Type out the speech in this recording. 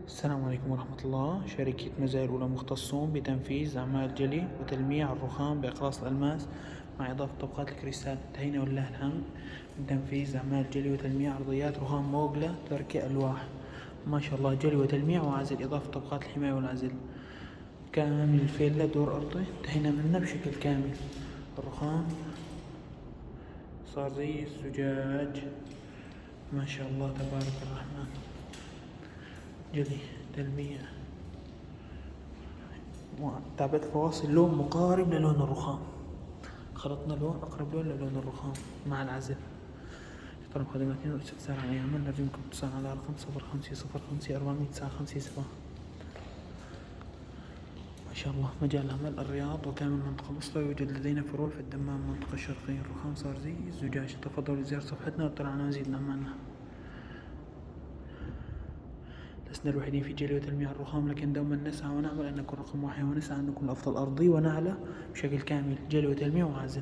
السلام عليكم ورحمة الله. شركة مزايا الأولى مختصون بتنفيذ أعمال جلي وتلميع الرخام بأقراص الألماس مع إضافة طبقات الكريستال. انتهينا ولله الحمد من تنفيذ أعمال جلي وتلميع أرضيات رخام موجلة تركي ألواح. ما شاء الله، جلي وتلميع وعزل، إضافة طبقات الحماية والعزل كامل الفيلا دور أرضي. انتهينا منه بشكل كامل. الرخام صار زي الزجاج، ما شاء الله تبارك الرحمن. جلي تلميع، تعبئة فواصل لون مقارب للون الرخام، خلطنا لون أقرب لون للون الرخام مع العزل. طلب خدماتنا والاستفسار عن أي عمل نرجوكم الاتصال على رقم 0505 400 957. ما شاء الله. مجال العمل الرياض وكامل المنطقة الوسطى، يوجد لدينا فروع في الدمام المنطقة الشرقية. الرخام صار زي الزجاج. تفضلوا زيارة صفحتنا واطلعوا على مزيد من أعمالنا. لسنا الوحيدين في جلي وتلميع الرخام، لكن دوما نسعى ونعمل أن نكون رقم واحد، ونسعى أن نكون الأفضل أرضي ونعلى بشكل كامل جلي وتلميع وعزل.